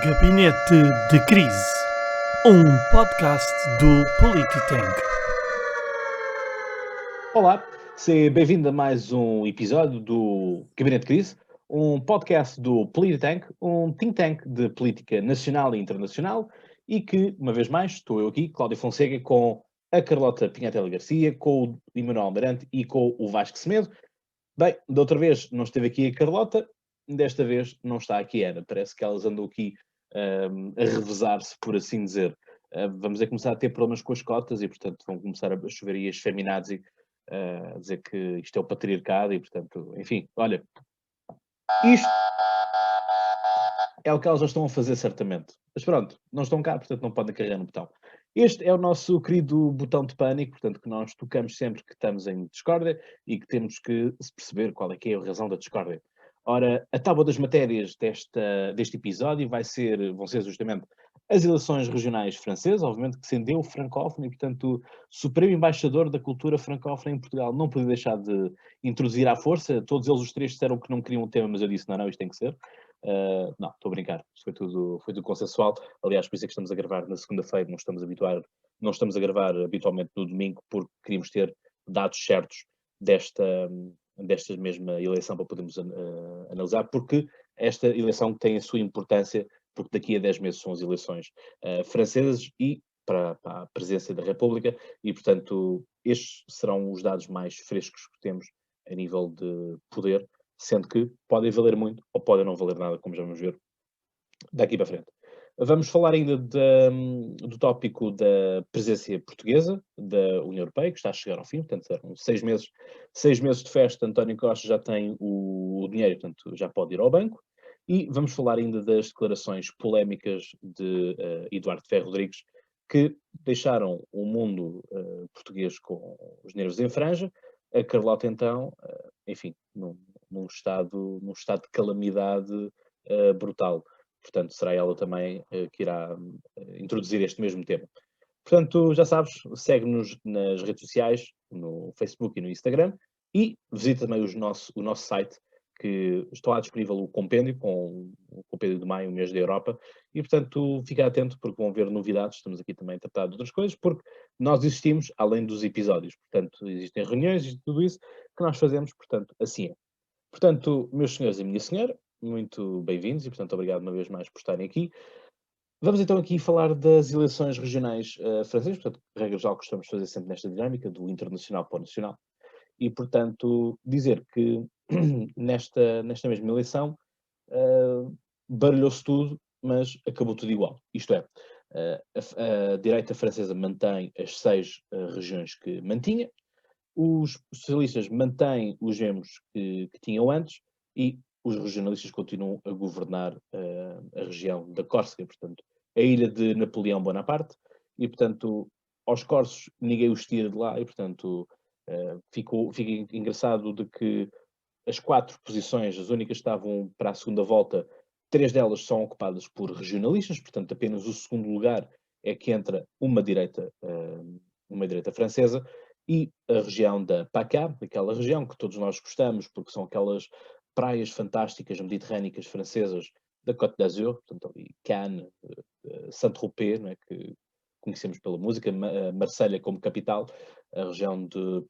Gabinete de Crise, um podcast do Polititank. Olá, seja bem-vindo a mais um episódio do Gabinete de Crise, um podcast do Polititank, um think tank de política nacional e internacional, e que, uma vez mais, estou eu aqui, Cláudio Fonseca, com a Carlota Pinhatela Garcia, com o Emanuel Almirante e com o Vasco Semedo. Bem, da outra vez não esteve aqui a Carlota, desta vez não está aqui a Ana. Parece que elas andam aqui a revezar-se, por assim dizer. Vamos começar a ter problemas com as cotas e, portanto, vão começar a chover aí as feminazes a dizer que isto é o patriarcado e, portanto, enfim, olha, isto é o que elas já estão a fazer, certamente. Mas pronto, não estão cá, portanto não podem carregar no botão. Este é o nosso querido botão de pânico, portanto, que nós tocamos sempre que estamos em discórdia e que temos que perceber qual é que é a razão da discórdia. Ora, a tábua das matérias deste episódio vão ser justamente as eleições regionais francesas, obviamente que sendo eu francófono e, portanto, o supremo embaixador da cultura francófona em Portugal não podia deixar de introduzir à força. Todos eles, os três, disseram que não queriam o tema, mas eu disse, não, isto tem que ser. Não, estou a brincar, foi tudo consensual. Aliás, por isso é que estamos a gravar na segunda-feira, não estamos a gravar habitualmente no domingo, porque queríamos ter dados certos desta mesma eleição para podermos analisar, porque esta eleição tem a sua importância, porque daqui a 10 meses são as eleições francesas e para a presidência da República, e portanto estes serão os dados mais frescos que temos a nível de poder, sendo que podem valer muito ou podem não valer nada, como já vamos ver daqui para frente. Vamos falar ainda do tópico da presidência portuguesa da União Europeia, que está a chegar ao fim, portanto, serão 6 meses de festa. António Costa já tem o dinheiro, portanto, já pode ir ao banco. E vamos falar ainda das declarações polémicas de Eduardo Ferro Rodrigues, que deixaram o mundo português com os nervos em franja. A Carlota, então, enfim, num estado de calamidade brutal. Portanto, será ela também que irá introduzir este mesmo tema. Portanto, já sabes, segue-nos nas redes sociais, no Facebook e no Instagram, e visita também o nosso site, que está lá disponível o compêndio, com o compêndio de maio, o mês da Europa, e portanto fica atento porque vão ver novidades. Estamos aqui também a tratar de outras coisas, porque nós existimos além dos episódios, portanto existem reuniões e tudo isso que nós fazemos, portanto assim é. Portanto, meus senhores e minha senhora, muito bem-vindos e, portanto, obrigado uma vez mais por estarem aqui. Vamos então aqui falar das eleições regionais francesas, portanto, regra geral que gostamos de fazer sempre nesta dinâmica, do internacional para o nacional. E, portanto, dizer que nesta mesma eleição baralhou-se tudo, mas acabou tudo igual. Isto é, a direita francesa mantém as 6 regiões que mantinha, os socialistas mantêm os gemos que tinham antes e os regionalistas continuam a governar a região da Córsega, portanto, a ilha de Napoleão Bonaparte, e, portanto, aos corsos ninguém os tira de lá, e, portanto, fica engraçado de que as 4 posições, as únicas que estavam para a segunda volta, 3 delas são ocupadas por regionalistas, portanto, apenas o segundo lugar é que entra uma direita francesa, e a região da PACA, aquela região que todos nós gostamos, porque são aquelas praias fantásticas mediterrânicas francesas da Côte d'Azur, portanto ali Cannes, Saint-Tropez, não é, que conhecemos pela música, Marselha como capital, a região de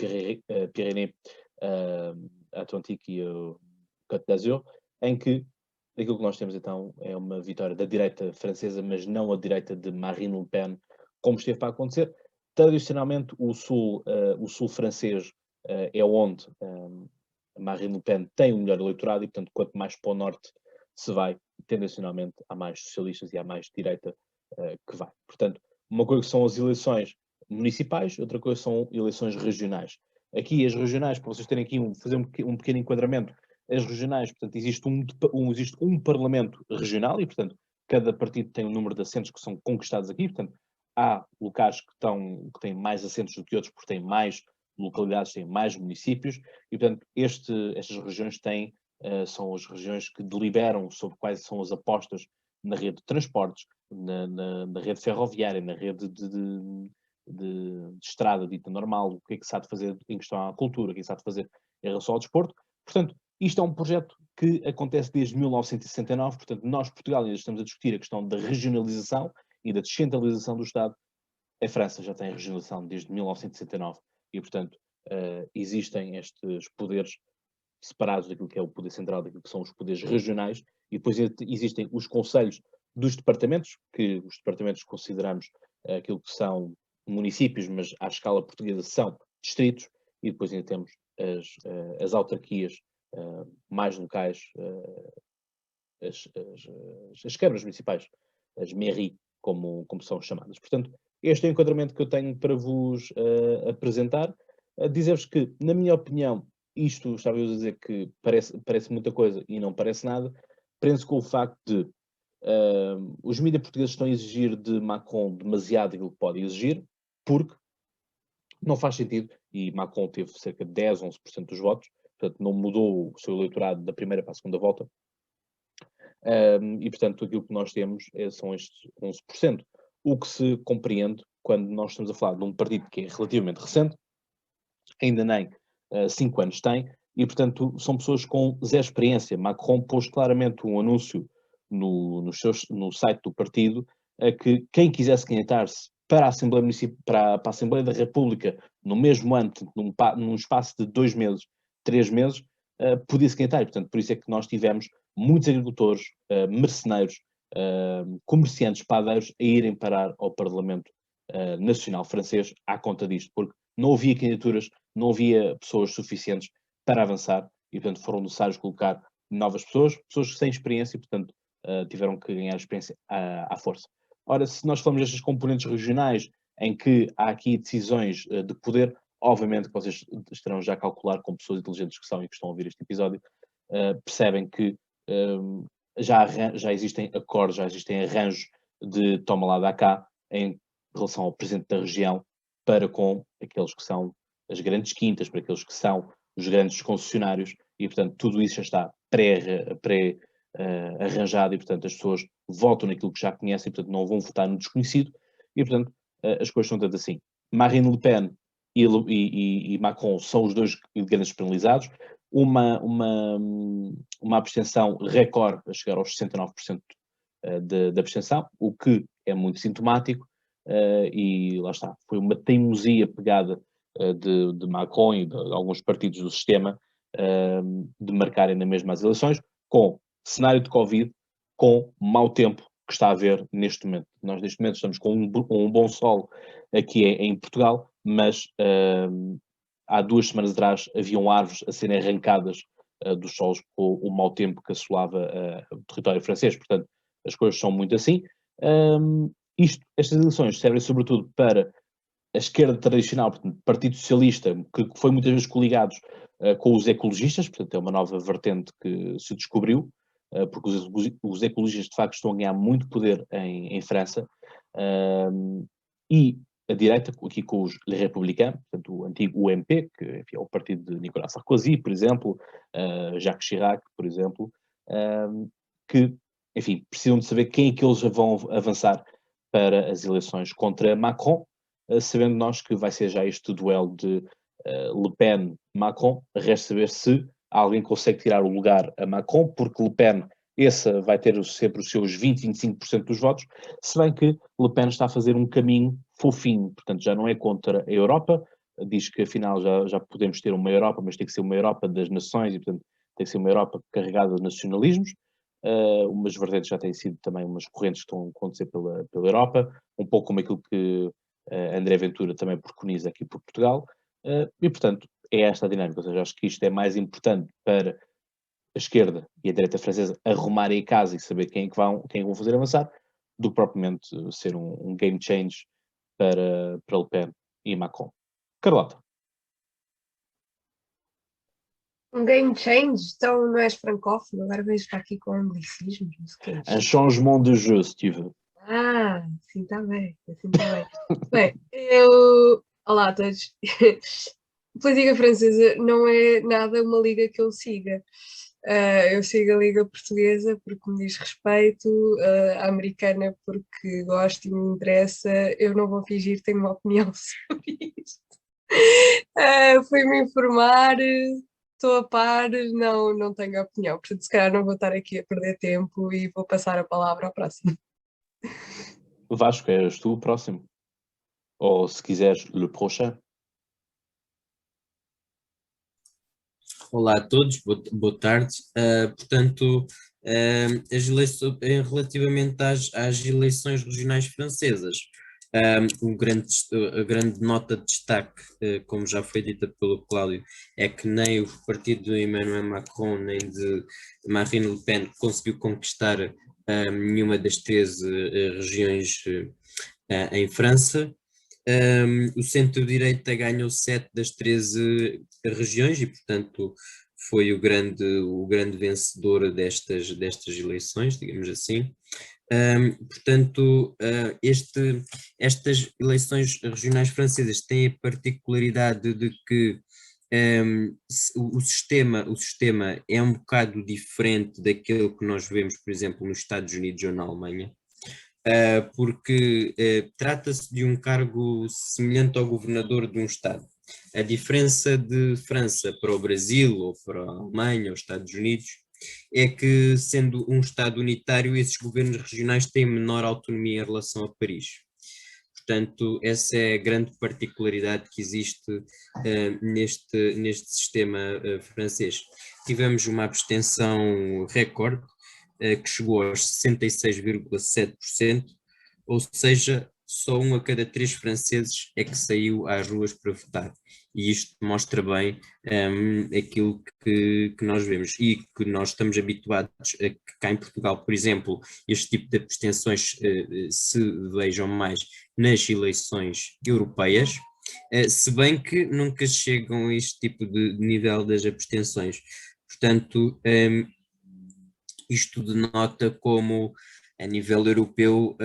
Pyrénées Atlantique e Côte d'Azur, em que aquilo que nós temos então é uma vitória da direita francesa, mas não a direita de Marine Le Pen, como esteve para acontecer. Tradicionalmente, o sul francês é onde Marine Le Pen tem o melhor eleitorado e, portanto, quanto mais para o norte se vai, tendencionalmente, há mais socialistas e há mais direita que vai. Portanto, uma coisa são as eleições municipais, outra coisa são eleições regionais. Aqui, as regionais, para vocês terem aqui fazer um pequeno enquadramento, as regionais, portanto, existe um parlamento regional e, portanto, cada partido tem um número de assentos que são conquistados aqui, portanto, há locais que têm mais assentos do que outros, porque têm mais localidades, têm mais municípios, e, portanto, estas regiões são as regiões que deliberam sobre quais são as apostas na rede de transportes, na rede ferroviária, na rede de estrada dita normal, o que é que se há de fazer em questão à cultura, o que é que se há de fazer em relação ao desporto. Portanto, isto é um projeto que acontece desde 1969, portanto, nós, Portugal, ainda estamos a discutir a questão da regionalização e da descentralização do Estado. A França já tem regionalização desde 1969 e, portanto, existem estes poderes separados daquilo que é o poder central, daquilo que são os poderes regionais, e depois existem os conselhos dos departamentos, que os departamentos consideramos aquilo que são municípios, mas à escala portuguesa são distritos, e depois ainda temos as autarquias mais locais, as câmaras municipais, as mairies, como são chamadas. Portanto, este é o enquadramento que eu tenho para vos apresentar. Dizer-vos que, na minha opinião, isto, estava eu a dizer que parece muita coisa e não parece nada, prende-se com o facto de os mídias portugueses estão a exigir de Macron demasiado aquilo que podem exigir, porque não faz sentido, e Macron teve cerca de 10, 11% dos votos, portanto não mudou o seu eleitorado da primeira para a segunda volta, e portanto aquilo que nós temos são estes 11%, o que se compreende quando nós estamos a falar de um partido que é relativamente recente, ainda nem 5 anos tem, e portanto são pessoas com zero experiência. Macron pôs claramente um anúncio no site do partido que quem quisesse candidatar-se para a Assembleia para a Assembleia da República no mesmo ano, num espaço de 2 meses, 3 meses, podia se candidatar. Portanto, por isso é que nós tivemos muitos agricultores, mercenários, comerciantes, padeiros a irem parar ao Parlamento Nacional francês à conta disto, porque não havia candidaturas, não havia pessoas suficientes para avançar e, portanto, foram necessários colocar novas pessoas sem experiência e, portanto, tiveram que ganhar experiência à força. Ora, se nós falamos destas componentes regionais em que há aqui decisões de poder, obviamente que vocês estarão já a calcular com pessoas inteligentes que são e que estão a ouvir este episódio, percebem que já existem acordos, já existem arranjos de toma lá da cá em relação ao presidente da região para com aqueles que são as grandes quintas, para aqueles que são os grandes concessionários e, portanto, tudo isso já está arranjado e, portanto, as pessoas votam naquilo que já conhecem e, portanto, não vão votar no desconhecido e, portanto, as coisas são tanto assim. Marine Le Pen e Macron são os dois grandes penalizados. Uma abstenção recorde a chegar aos 69% da abstenção, o que é muito sintomático e lá está, foi uma teimosia pegada de Macron e de alguns partidos do sistema de marcarem na mesma as eleições, com cenário de Covid, com mau tempo que está a haver neste momento. Nós neste momento estamos com um bom sol aqui em Portugal, mas há 2 semanas atrás haviam árvores a serem arrancadas dos solos com o mau tempo que assolava o território francês. Portanto, as coisas são muito assim. Estas eleições servem sobretudo para a esquerda tradicional, portanto, Partido Socialista, que foi muitas vezes coligados com os ecologistas, portanto é uma nova vertente que se descobriu, porque os ecologistas de facto estão a ganhar muito poder em França, e a direita, aqui com os Les Républicains, portanto o antigo UMP, que enfim, é o partido de Nicolas Sarkozy, por exemplo, Jacques Chirac, por exemplo, que, enfim, precisam de saber quem é que eles vão avançar para as eleições contra Macron, sabendo nós que vai ser já este duelo de Le Pen-Macron, resta saber se alguém consegue tirar o lugar a Macron, porque Le Pen, essa vai ter sempre os seus 20, 25% dos votos, se bem que Le Pen está a fazer um caminho fofinho, portanto já não é contra a Europa, diz que afinal já podemos ter uma Europa, mas tem que ser uma Europa das nações e portanto tem que ser uma Europa carregada de nacionalismos. Umas vertentes já têm sido também umas correntes que estão a acontecer pela Europa, um pouco como aquilo que André Ventura também preconiza aqui por Portugal, e portanto é esta a dinâmica, ou seja, acho que isto é mais importante para a esquerda e a direita francesa arrumarem a casa e saber quem é que vão fazer avançar, do que propriamente ser um game change para Le Pen e Macron. Carlota. Um game change? Então não és francófono, agora vejo para aqui com anglicismos, não sei o que é isto. Un changement de jeu, se tiver. Assim está bem, assim está bem. Bem, olá a todos. A política francesa não é nada uma liga que eu siga. Eu sigo a Liga Portuguesa porque me diz respeito, a americana porque gosto e me interessa. Eu não vou fingir, tenho uma opinião sobre isto. Fui-me informar, estou a par, não tenho opinião. Portanto, se calhar não vou estar aqui a perder tempo e vou passar a palavra ao próximo. Vasco, és tu o próximo. Ou se quiseres, le prochain. Olá a todos, boa tarde. Portanto, relativamente às eleições regionais francesas, a grande nota de destaque, como já foi dita pelo Cláudio, é que nem o partido de Emmanuel Macron nem de Marine Le Pen conseguiu conquistar nenhuma das 13 regiões em França. O centro-direita ganhou 7 das 13 regiões e, portanto, foi o grande vencedor destas eleições, digamos assim. Portanto, estas eleições regionais francesas têm a particularidade de que o sistema é um bocado diferente daquele que nós vemos, por exemplo, nos Estados Unidos ou na Alemanha. Porque trata-se de um cargo semelhante ao governador de um Estado. A diferença de França para o Brasil, ou para a Alemanha, ou Estados Unidos, é que, sendo um Estado unitário, esses governos regionais têm menor autonomia em relação a Paris. Portanto, essa é a grande particularidade que existe neste sistema francês. Tivemos uma abstenção recorde, que chegou aos 66,7%, ou seja, só 1 a cada 3 franceses é que saiu às ruas para votar. E isto mostra bem aquilo que nós vemos e que nós estamos habituados a que cá em Portugal, por exemplo, este tipo de abstenções se vejam mais nas eleições europeias, se bem que nunca chegam a este tipo de nível das abstenções. Portanto, isto denota como, a nível europeu,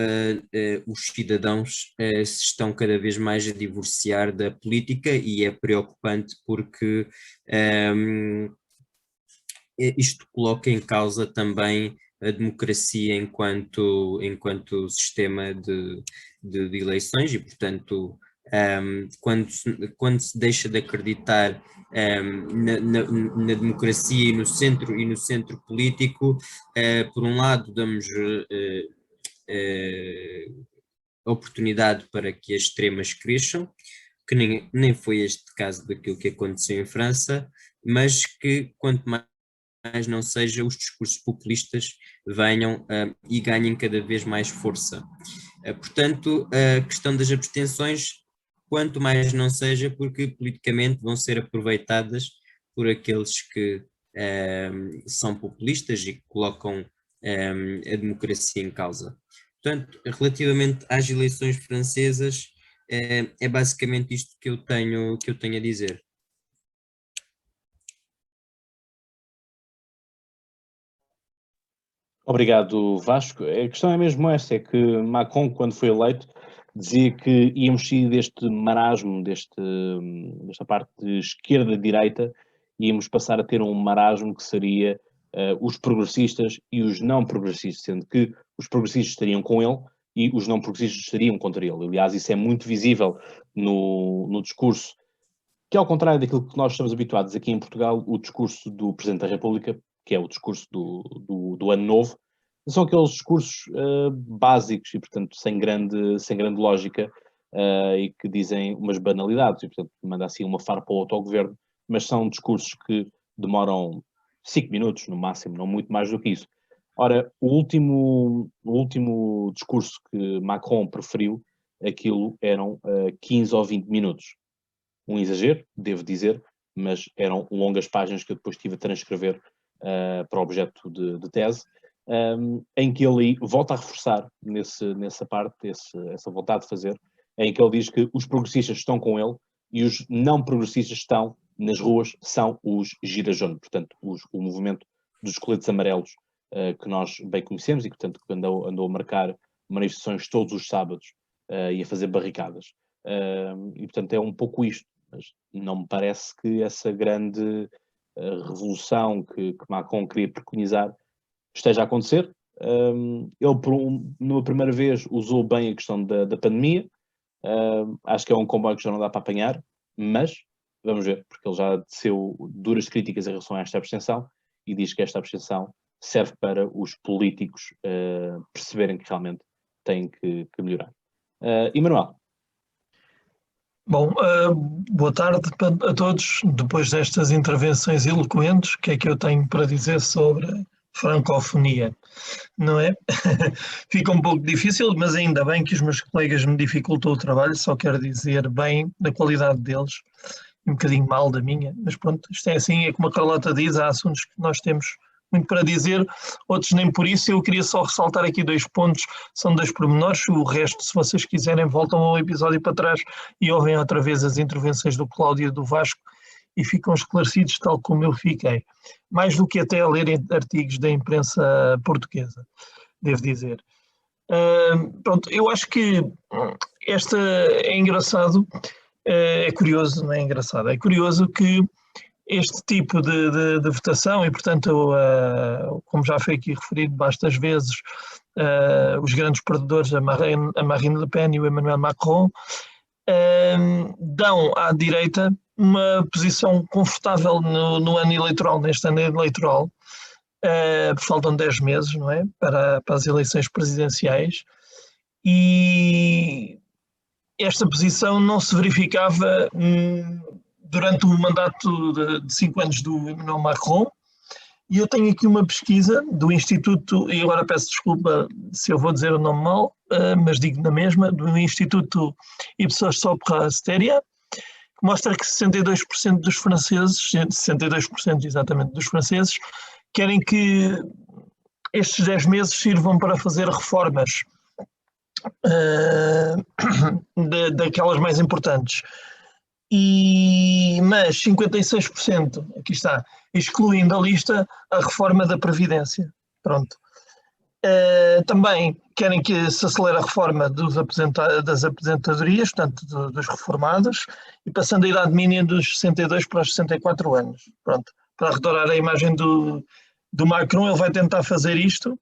os cidadãos se estão cada vez mais a divorciar da política e é preocupante porque isto coloca em causa também a democracia enquanto sistema de eleições e, portanto, quando se deixa de acreditar na democracia e no centro político, por um lado damos oportunidade para que as extremas cresçam, que nem foi este caso daquilo que aconteceu em França, mas que quanto mais não seja, os discursos populistas venham e ganhem cada vez mais força. Portanto, a questão das abstenções, quanto mais não seja, porque politicamente vão ser aproveitadas por aqueles que são populistas e que colocam a democracia em causa. Portanto, relativamente às eleições francesas, é basicamente isto que eu tenho a dizer. Obrigado, Vasco. A questão é mesmo essa, é que Macron, quando foi eleito, dizia que íamos sair deste marasmo, desta parte de esquerda-direita, e íamos passar a ter um marasmo que seria os progressistas e os não progressistas, sendo que os progressistas estariam com ele e os não progressistas estariam contra ele. Aliás, isso é muito visível no discurso, que ao contrário daquilo que nós estamos habituados aqui em Portugal, o discurso do Presidente da República, que é o discurso do Ano Novo, são aqueles discursos básicos e, portanto, sem grande lógica e que dizem umas banalidades e, portanto, manda assim uma farpa ao autogoverno, mas são discursos que demoram 5 minutos no máximo, não muito mais do que isso. Ora, o último discurso que Macron preferiu, aquilo eram 15 ou 20 minutos. Um exagero, devo dizer, mas eram longas páginas que eu depois tive a transcrever para o objeto de tese, em que ele volta a reforçar nessa parte, essa vontade de fazer, em que ele diz que os progressistas estão com ele e os não progressistas estão nas ruas, são os Gilets-jaunes, portanto, o movimento dos coletes amarelos que nós bem conhecemos e que, portanto, andou a marcar manifestações todos os sábados e a fazer barricadas. E, portanto, é um pouco isto, mas não me parece que essa grande revolução que Macron queria preconizar esteja a acontecer. Ele, numa primeira vez, usou bem a questão da pandemia. Acho que é um comboio que já não dá para apanhar, mas vamos ver, porque ele já teceu duras críticas em relação a esta abstenção e diz que esta abstenção serve para os políticos perceberem que realmente têm que melhorar. Emanuel. Bom, boa tarde a todos. Depois destas intervenções eloquentes, o que é que eu tenho para dizer sobre francofonia? Não é? Fica um pouco difícil, mas ainda bem que os meus colegas me dificultam o trabalho, só quero dizer bem da qualidade deles, um bocadinho mal da minha, mas pronto, isto é assim, é como a Carlota diz, há assuntos que nós temos muito para dizer, outros nem por isso. Eu queria só ressaltar aqui 2 pontos, são 2 pormenores, o resto, se vocês quiserem, voltam ao episódio para trás e ouvem outra vez as intervenções do Cláudio e do Vasco e ficam esclarecidos tal como eu fiquei, mais do que até a ler artigos da imprensa portuguesa, devo dizer. Pronto, eu acho que esta é engraçado, é curioso, não é engraçado, é curioso que este tipo de votação, e portanto, como já foi aqui referido bastas vezes, os grandes perdedores, a Marine Le Pen e o Emmanuel Macron, dão à direita uma posição confortável no ano eleitoral, neste ano eleitoral. Faltam 10 meses, não é, para as eleições presidenciais, e esta posição não se verificava durante o mandato de 5 anos do Emmanuel Macron. E eu tenho aqui uma pesquisa do Instituto, e agora peço desculpa se eu vou dizer o nome mal, mas digo na mesma, do Instituto Ipsos Sopra Steria, que mostra que 62% dos franceses, 62% exatamente dos franceses, querem que estes 10 meses sirvam para fazer reformas daquelas mais importantes. Mas 56%, aqui está, excluindo da lista a reforma da Previdência. Pronto. Também querem que se acelere a reforma das aposentadorias, portanto, dos reformados, e passando a idade mínima dos 62 para os 64 anos. Pronto. Para redorar a imagem do Macron, ele vai tentar fazer isto,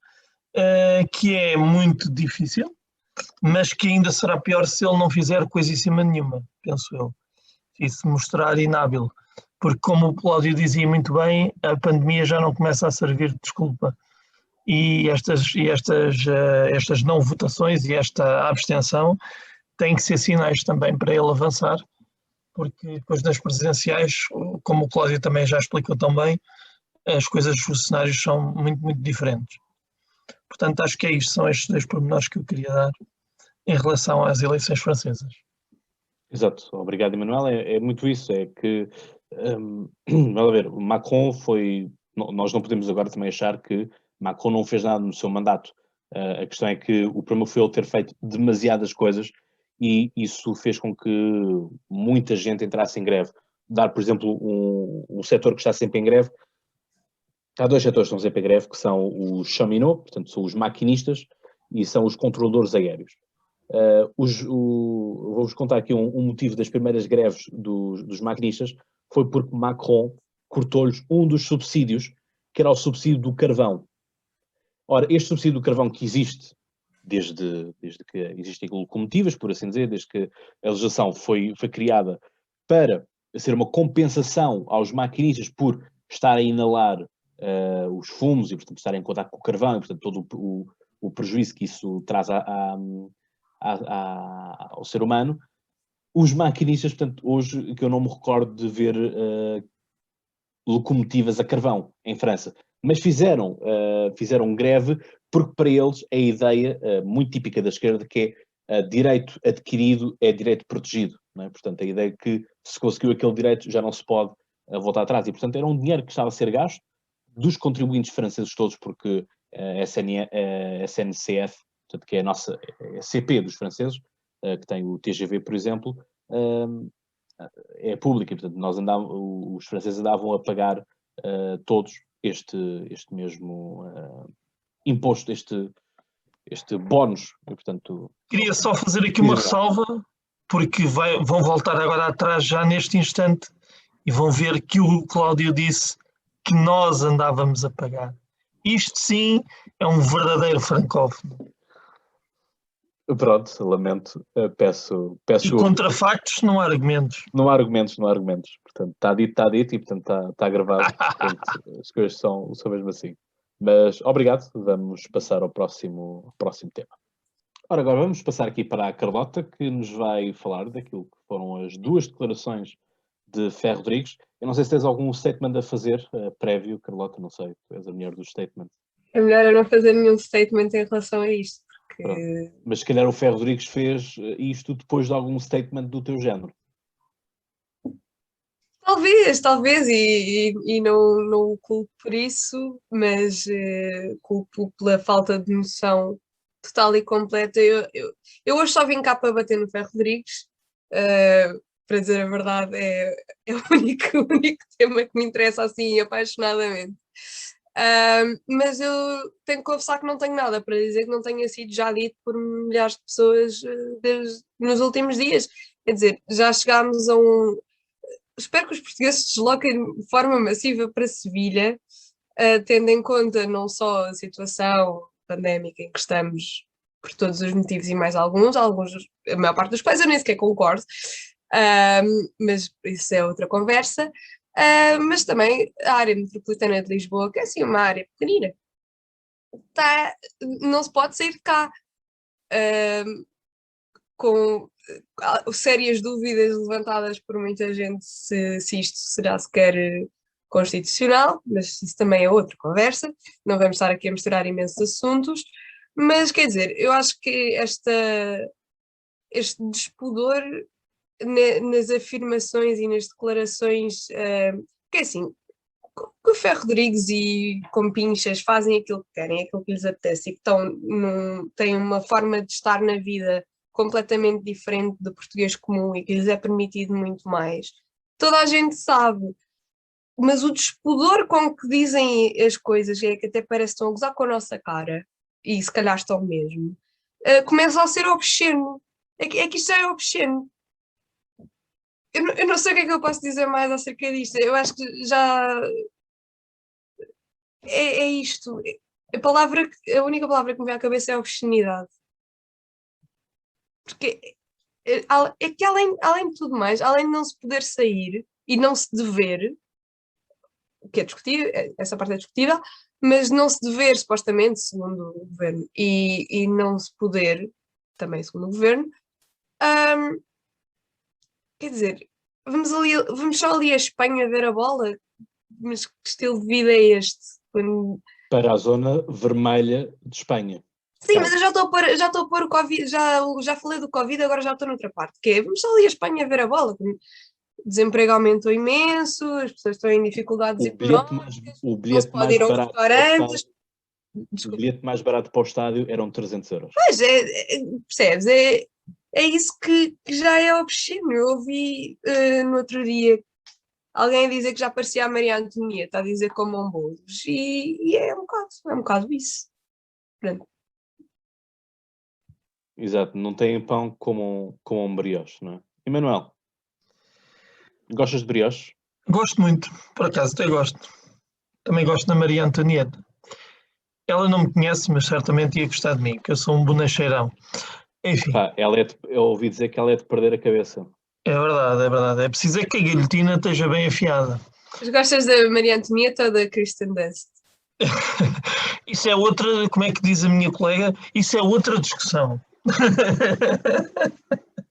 que é muito difícil, mas que ainda será pior se ele não fizer coisíssima nenhuma, penso eu. E se mostrar inábil, porque como o Cláudio dizia muito bem, a pandemia já não começa a servir de desculpa, e estas não votações e esta abstenção têm que ser sinais também para ele avançar, porque depois das presidenciais, como o Cláudio também já explicou tão bem, as coisas, os cenários são muito, muito diferentes. Portanto, acho que é isto, são estes 2 pormenores que eu queria dar em relação às eleições francesas. Exato, obrigado, Emanuel. É muito isso, é que, vamos ver, Macron foi, nós não podemos agora também achar que Macron não fez nada no seu mandato. A questão é que o problema foi ele ter feito demasiadas coisas e isso fez com que muita gente entrasse em greve. Dar, por exemplo, um setor que está sempre em greve, há 2 setores que estão sempre em greve, que são os cheminots, portanto são os maquinistas, e são os controladores aéreos. Vou-vos contar aqui um motivo das primeiras greves dos maquinistas, foi porque Macron cortou-lhes um dos subsídios, que era o subsídio do carvão. Ora, este subsídio do carvão que existe desde que existem locomotivas, por assim dizer, desde que a legislação foi criada para ser uma compensação aos maquinistas por estarem a inalar os fumos e, portanto, estarem em contato com o carvão e, portanto, todo o prejuízo que isso traz ao ser humano. Os maquinistas, portanto, hoje, que eu não me recordo de ver locomotivas a carvão em França, mas fizeram greve porque para eles a ideia muito típica da esquerda, que é direito adquirido é direito protegido, não é? Portanto, a ideia que se conseguiu aquele direito já não se pode voltar atrás, e portanto era um dinheiro que estava a ser gasto dos contribuintes franceses todos, porque a SNCF, portanto, que é a nossa CP dos franceses, que tem o TGV, por exemplo, é pública, e portanto os franceses andavam a pagar todos este mesmo imposto, este bónus, e portanto... Queria só fazer aqui uma ressalva, porque vão voltar agora atrás já neste instante e vão ver que o Cláudio disse que nós andávamos a pagar. Isto sim é um verdadeiro francófono. Pronto, lamento. Peço E desculpa. contra factos não há argumentos. Não há argumentos. Portanto, está dito e, portanto, está gravado. Portanto, as coisas são mesmo assim. Mas, obrigado. Vamos passar ao próximo tema. Ora, agora vamos passar aqui para a Carlota, que nos vai falar daquilo que foram as 2 declarações de Ferro Rodrigues. Eu não sei se tens algum statement a fazer prévio, Carlota, não sei. Tu és a melhor dos statements. É melhor eu não fazer nenhum statement em relação a isto, porque Pronto. Mas se calhar o Ferro Rodrigues fez isto depois de algum statement do teu género. talvez, e não o culpo por isso, mas culpo pela falta de noção total e completa. Eu hoje só vim cá para bater no Ferro Rodrigues, para dizer a verdade, é o único tema que me interessa assim apaixonadamente. Mas eu tenho que confessar que não tenho nada para dizer que não tenha sido já dito por milhares de pessoas nos últimos dias. Quer dizer, já chegámos a um. Espero que os portugueses se desloquem de forma massiva para Sevilha, tendo em conta não só a situação pandémica em que estamos, por todos os motivos e mais alguns, a maior parte dos quais eu nem sequer concordo, mas isso é outra conversa. Mas também a área metropolitana de Lisboa, que é assim uma área pequenina, não se pode sair de cá com sérias dúvidas levantadas por muita gente se isto será sequer constitucional, mas isso também é outra conversa, não vamos estar aqui a misturar imensos assuntos, mas quer dizer, eu acho que este despudor nas afirmações e nas declarações, que é assim, que o Ferro Rodrigues e Compinchas fazem aquilo que querem, aquilo que lhes apetece e que têm uma forma de estar na vida completamente diferente do português comum e que lhes é permitido muito mais. Toda a gente sabe, mas o despudor com que dizem as coisas, é que até parece que estão a gozar com a nossa cara, e se calhar estão mesmo, começa a ser obsceno. É que isto já é obsceno. Eu não sei o que é que eu posso dizer mais acerca disto. Eu acho que já é isto. A única palavra que me vem à cabeça é obscenidade. Porque é que além de tudo mais, além de não se poder sair e não se dever, o que é discutível, essa parte é discutível, mas não se dever, supostamente, segundo o governo, e não se poder, também segundo o governo, quer dizer, vamos só ali a Espanha ver a bola, mas que estilo de vida é este? Para a zona vermelha de Espanha. Sim, mas eu já estou a pôr o Covid, já falei do Covid, agora já estou noutra parte, que é, vamos só ali a Espanha ver a bola. O desemprego aumentou imenso, as pessoas estão em dificuldades económicas, não se pode ir a restaurantes. O bilhete mais barato para o estádio eram 300 euros. Pois, percebes? É isso que já é obsceno. Eu ouvi no outro dia alguém dizer que já parecia a Maria Antonieta a dizer comam bolos, e é um bocado isso. Pronto. Exato, não têm pão como um brioche, não é? Emanuel, gostas de brioche? Gosto muito, por acaso até gosto. Também gosto da Maria Antonieta. Ela não me conhece, mas certamente ia gostar de mim, que eu sou um bonacheirão. Enfim. Eu ouvi dizer que ela é de perder a cabeça. É verdade. É preciso que a guilhotina esteja bem afiada. Mas gostas da Maria Antonieta ou da Kristen Dunst? Isso é outra, como é que diz a minha colega, isso é outra discussão.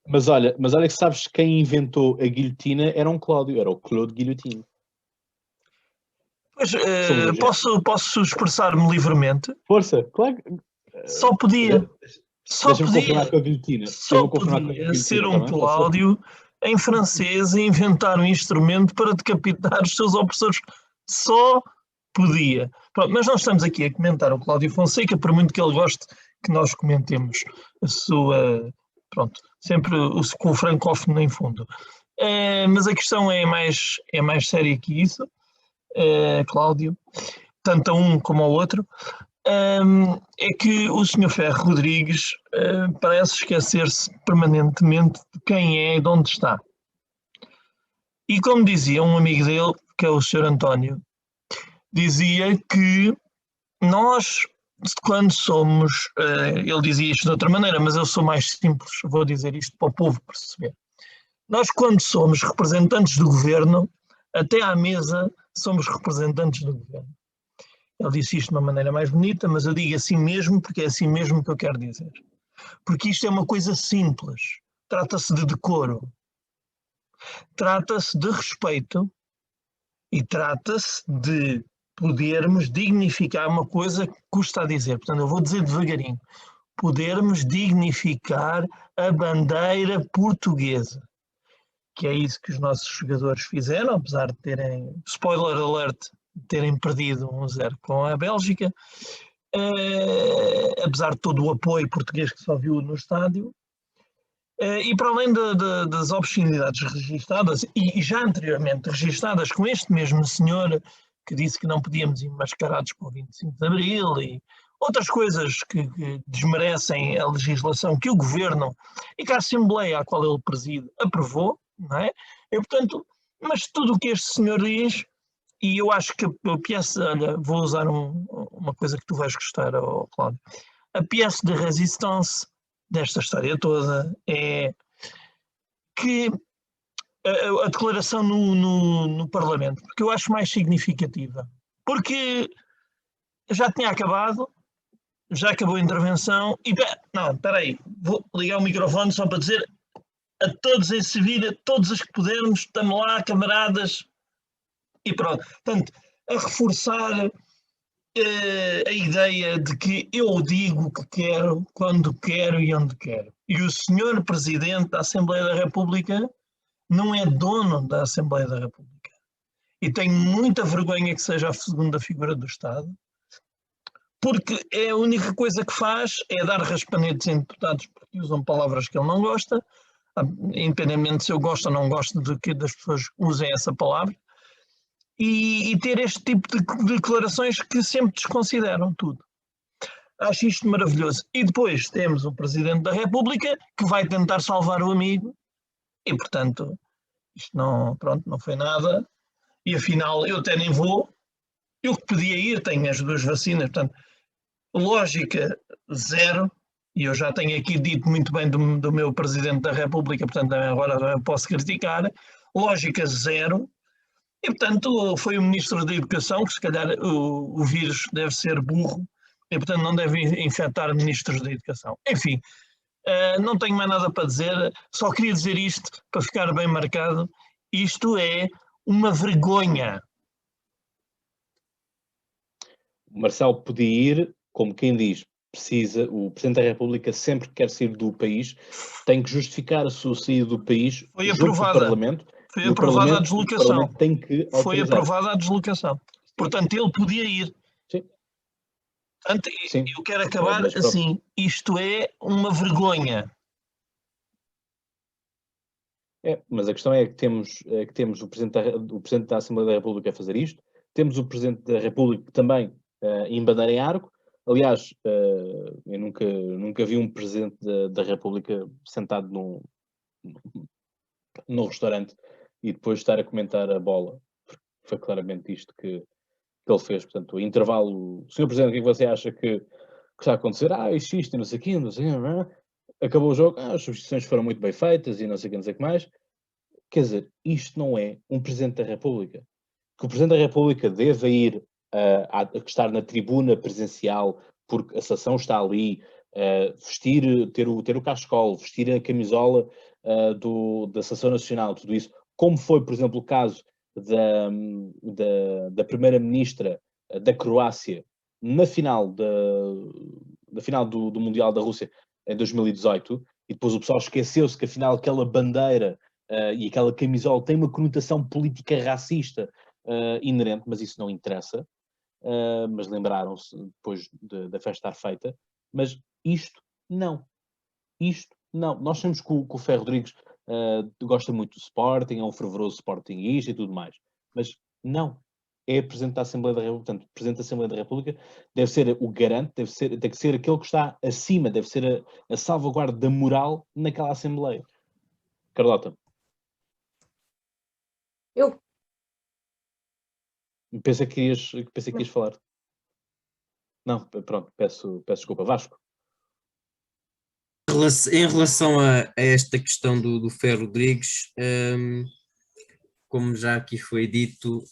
Mas olha que sabes quem inventou a guilhotina era um Cláudio, era o Claude Guillotine. Pois, posso expressar-me livremente? Força, claro. Só podia. Deixa-me confirmar com a guilhotina. Só podia ser um Cláudio em francês e inventar um instrumento para decapitar os seus opressores. Só podia. Pronto, mas nós estamos aqui a comentar o Cláudio Fonseca, por muito que ele goste que nós comentemos a sua... Pronto, sempre com o francófono em fundo. Mas a questão é mais séria que isso, Cláudio, tanto a um como ao outro. É que o Sr. Ferro Rodrigues parece esquecer-se permanentemente de quem é e de onde está. E como dizia um amigo dele, que é o Sr. António, dizia que nós quando somos, ele dizia isto de outra maneira, mas eu sou mais simples, vou dizer isto para o povo perceber. Nós, quando somos representantes do governo, até à mesa somos representantes do governo. Ele disse isto de uma maneira mais bonita, mas eu digo assim mesmo porque é assim mesmo que eu quero dizer. Porque isto é uma coisa simples. Trata-se de decoro. Trata-se de respeito e trata-se de podermos dignificar uma coisa que custa a dizer. Portanto, eu vou dizer devagarinho. Podermos dignificar a bandeira portuguesa. Que é isso que os nossos jogadores fizeram, apesar de terem, spoiler alert, terem perdido 1-0 com a Bélgica, apesar de todo o apoio português que só viu no estádio, e para além das obscenidades registadas, e já anteriormente registadas com este mesmo senhor que disse que não podíamos ir mascarados para o 25 de Abril e outras coisas que desmerecem a legislação que o Governo e que a Assembleia à qual ele preside aprovou, não é? E, portanto, mas tudo o que este senhor diz, e eu acho que a peça, olha, vou usar uma coisa que tu vais gostar, oh, Cláudio, a pièce de résistance desta história toda é que a declaração no Parlamento, porque eu acho mais significativa, porque já tinha acabado, já acabou a intervenção e não, espera aí, vou ligar o microfone só para dizer a todos em Sevilha, todos os que pudermos, estamos lá, camaradas, e pronto. Portanto, a reforçar a ideia de que eu digo o que quero, quando quero e onde quero. E o senhor Presidente da Assembleia da República não é dono da Assembleia da República. E tenho muita vergonha que seja a segunda figura do Estado, porque é a única coisa que faz é dar raspanetes em deputados porque usam palavras que ele não gosta, independentemente se eu gosto ou não gosto de que as pessoas usem essa palavra, e ter este tipo de declarações que sempre desconsideram tudo. Acho isto maravilhoso. E depois temos o Presidente da República que vai tentar salvar o amigo e, portanto, isto não, pronto, não foi nada. E afinal, eu até nem vou. Eu que podia ir, tenho as 2 vacinas, portanto, lógica zero. E eu já tenho aqui dito muito bem do meu Presidente da República, portanto, agora posso criticar. Lógica zero. E, portanto, foi o Ministro da Educação, que se calhar o vírus deve ser burro, e, portanto, não deve infectar Ministros da Educação. Enfim, não tenho mais nada para dizer, só queria dizer isto para ficar bem marcado. Isto é uma vergonha. O Marcelo podia ir, como quem diz, precisa, o Presidente da República sempre que quer sair do país tem que justificar a sua saída do país Foi junto aprovada. do Parlamento. Foi E o aprovada a Parlamento deslocação. tem que Foi autorizar. aprovada a deslocação. Portanto, ele podia ir. Sim. Sim. Eu quero acabar assim. Isto é uma vergonha. Mas a questão é que temos o Presidente da Assembleia da República a fazer isto, temos o Presidente da República também em bandeira em arco. Aliás, eu nunca vi um Presidente da República sentado num restaurante e depois estar a comentar a bola. Foi claramente isto que ele fez. Portanto, o intervalo. Senhor Presidente, o que é que você acha que está a acontecer? Isto e não sei o quê, não sei o quê. Acabou o jogo, as substituições foram muito bem feitas e não sei o que, não sei o que mais. Quer dizer, isto não é um Presidente da República. Que o Presidente da República deva ir a estar na tribuna presencial porque a sessão está ali, vestir, ter o cachecol, vestir a camisola da Sessão Nacional, tudo isso, como foi, por exemplo, o caso da Primeira-Ministra da Croácia na final do Mundial da Rússia em 2018, e depois o pessoal esqueceu-se que afinal aquela bandeira e aquela camisola tem uma conotação política racista inerente, mas isso não interessa. Mas lembraram-se depois da festa estar feita. Mas isto não. Nós sabemos que o Ferro Rodrigues gosta muito do Sporting, é um fervoroso Sportingista e tudo mais. Mas não. É Presidente da Assembleia da República. Portanto, o Presidente da Assembleia da República deve ser o garante, tem que ser aquele que está acima, deve ser a salvaguarda da moral naquela Assembleia. Carlota. Eu Pensei que ias falar. Não, pronto, peço desculpa. Vasco. Em relação a esta questão do Ferro Rodrigues, como já aqui foi dito,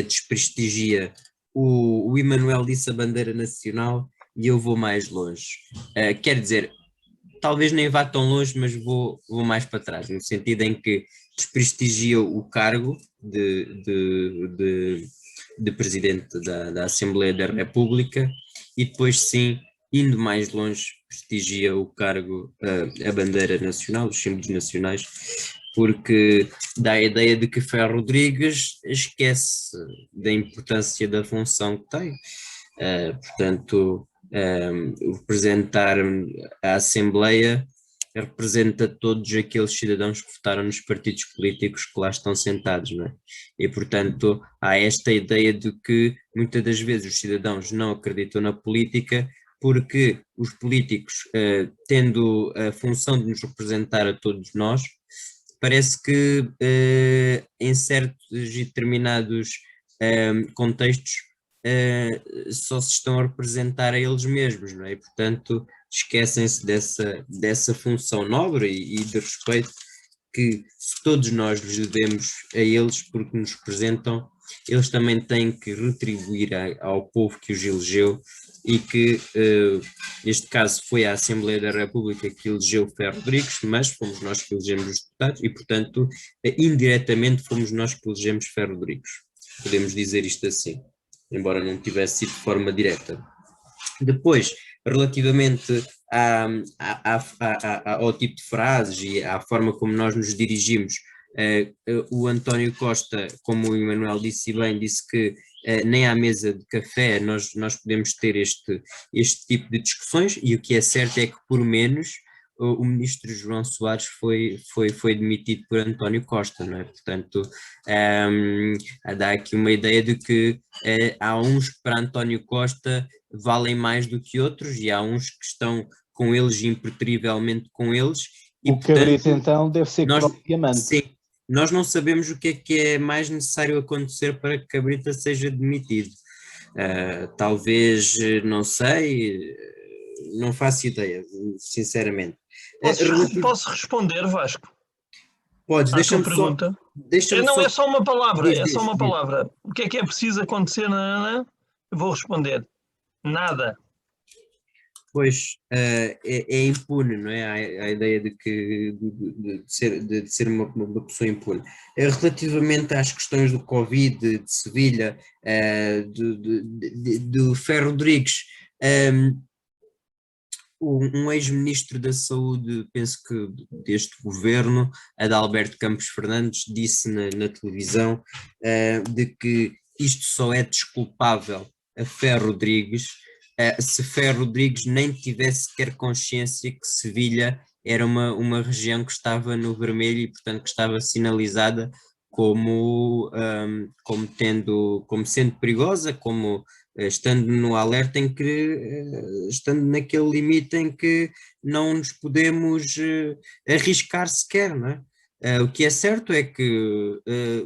desprestigia. O Emanuel disse a bandeira nacional e eu vou mais longe. Quer dizer, talvez nem vá tão longe, mas vou mais para trás, no sentido em que desprestigia o cargo de presidente da Assembleia da República e depois sim, indo mais longe, prestigia o cargo, a bandeira nacional, os símbolos nacionais, porque dá a ideia de que Ferro Rodrigues esquece da importância da função que tem. Portanto, representar a Assembleia representa todos aqueles cidadãos que votaram nos partidos políticos que lá estão sentados, não é? E, portanto, há esta ideia de que muitas das vezes os cidadãos não acreditam na política porque os políticos, tendo a função de nos representar a todos nós, parece que em certos e determinados contextos só se estão a representar a eles mesmos, não é? E, portanto, esquecem-se dessa função nobre e de respeito que se todos nós lhes devemos a eles porque nos representam, eles também têm que retribuir ao povo que os elegeu e que, neste caso, foi a Assembleia da República que elegeu Ferro Rodrigues, mas fomos nós que elegemos os deputados e, portanto, indiretamente fomos nós que elegemos Ferro Rodrigues. Podemos dizer isto assim, embora não tivesse sido de forma direta. Depois, relativamente ao tipo de frases e à forma como nós nos dirigimos, o António Costa, como o Emanuel disse bem, disse que nem à mesa de café nós podemos ter este tipo de discussões, e o que é certo é que, por menos, o ministro João Soares foi demitido por António Costa, não é? Portanto, dá aqui uma ideia de que há uns que para António Costa valem mais do que outros e há uns que estão com eles, impertrivelmente com eles. E, O Cabrita, então, deve ser diamante. Sim, nós não sabemos o que é mais necessário acontecer para que Cabrita seja demitido. Talvez, não sei, não faço ideia, sinceramente. Posso responder, Vasco? Podes, deixa-me só... pergunta. É só uma palavra, só uma palavra. O que é preciso acontecer? Eu vou responder. Nada. Pois, é impune, não é? A ideia de ser uma pessoa impune. Relativamente às questões do Covid, de Sevilha, do Ferro Rodrigues, um ex-ministro da Saúde, penso que deste governo, Adalberto Campos Fernandes, disse na televisão de que isto só é desculpável a Ferro Rodrigues se Ferro Rodrigues nem tivesse sequer consciência que Sevilha era uma região que estava no vermelho e, portanto, que estava sinalizada como sendo perigosa, como estando no alerta estando naquele limite em que não nos podemos arriscar sequer, não é? O que é certo é que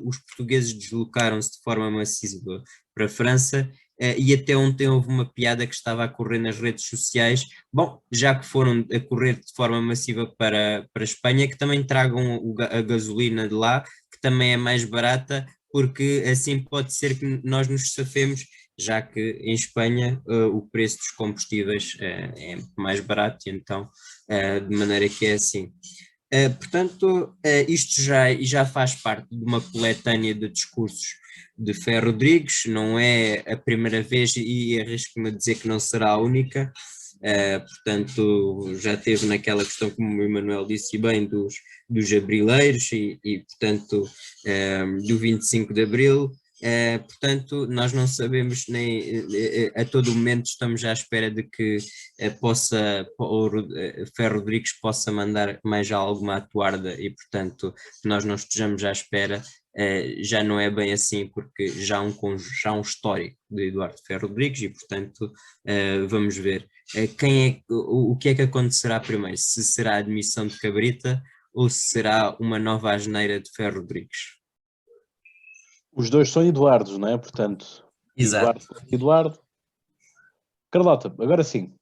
os portugueses deslocaram-se de forma massiva para a França e até ontem houve uma piada que estava a correr nas redes sociais. Bom, já que foram a correr de forma massiva para a Espanha, que também tragam a gasolina de lá, que também é mais barata, porque assim pode ser que nós nos safemos, já que em Espanha o preço dos combustíveis é mais barato, e então de maneira que é assim. Portanto, isto já faz parte de uma coletânea de discursos de Ferro Rodrigues, não é a primeira vez e arrisco-me a dizer que não será a única. Portanto, já teve naquela questão, como o Emanuel disse bem, dos abrileiros e portanto, do 25 de Abril. Portanto, nós não sabemos nem a todo momento estamos à espera de que Ferro Rodrigues possa mandar mais alguma atuarda e, portanto, nós não estejamos à espera. Já não é bem assim, porque já há um histórico de Eduardo Ferro Rodrigues e, portanto, vamos ver o que é que acontecerá primeiro, se será a admissão de Cabrita ou se será uma nova asneira de Ferro Rodrigues. Os dois são Eduardos, não é? Portanto, Exato. Eduardo. Carlota, agora sim.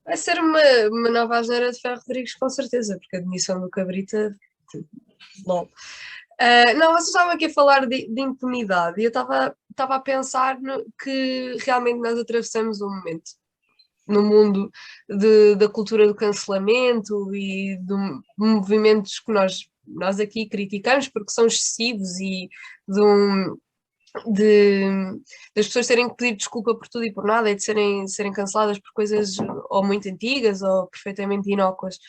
Vai ser uma nova asneira de Ferro Rodrigues, com certeza, porque a demissão do Cabrita. Bom. Não, vocês estavam aqui a falar de impunidade e eu estava a pensar que realmente nós atravessamos um momento no mundo da cultura do cancelamento e de movimentos que nós aqui criticamos porque são excessivos e das pessoas terem que pedir desculpa por tudo e por nada e de serem canceladas por coisas ou muito antigas ou perfeitamente inócuas.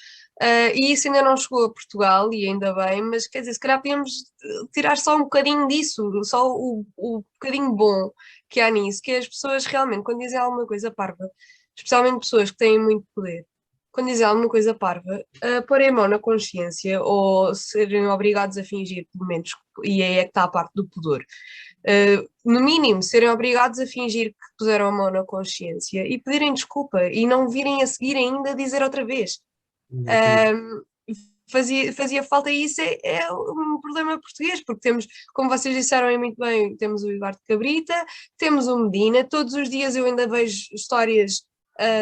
E isso ainda não chegou a Portugal, e ainda bem, mas quer dizer, se calhar podíamos tirar só um bocadinho disso, só o bocadinho bom que há nisso, que as pessoas realmente, quando dizem alguma coisa parva, especialmente pessoas que têm muito poder, quando dizem alguma coisa parva, porem a mão na consciência ou serem obrigados a fingir, pelo menos, e aí é que está a parte do pudor, no mínimo, serem obrigados a fingir que puseram a mão na consciência e pedirem desculpa e não virem a seguir ainda a dizer outra vez. Fazia falta, e isso é um problema português, porque temos, como vocês disseram muito bem, temos o Eduardo Cabrita, temos o Medina, todos os dias eu ainda vejo histórias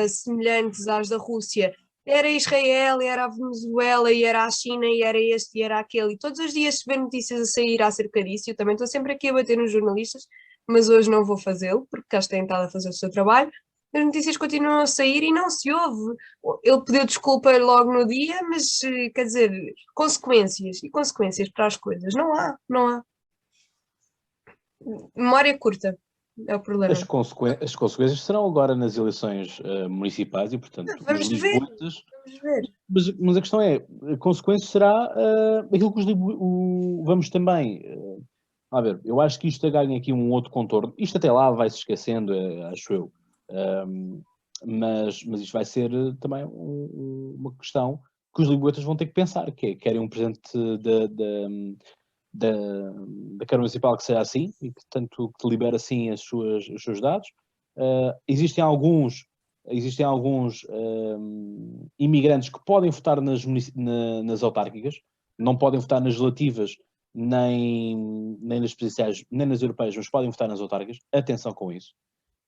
semelhantes às da Rússia, era Israel, era a Venezuela, e era a China, e era este, e era aquele, e todos os dias se vê notícias a sair acerca disso. Eu também estou sempre aqui a bater nos jornalistas, mas hoje não vou fazê-lo, porque cá têm estado a fazer o seu trabalho. As notícias continuam a sair e não se ouve. Ele pediu desculpa logo no dia, mas, quer dizer, consequências para as coisas. Não há. Memória curta é o problema. As consequências serão agora nas eleições municipais e, portanto, Vamos os ver. lisboetas... Vamos ver. Mas a questão é, a consequência será aquilo que vamos também... a ver, eu acho que isto ganha aqui um outro contorno. Isto até lá vai-se esquecendo, acho eu. Mas isto vai ser também uma questão que os lisboetas vão ter que pensar, que é, querem um presidente da Câmara Municipal que seja assim, e que tanto que libera assim os seus dados. Existem alguns imigrantes que podem votar nas autárquicas, não podem votar nas legislativas, nem nas presidenciais, nem nas europeias, mas podem votar nas autárquicas. Atenção com isso.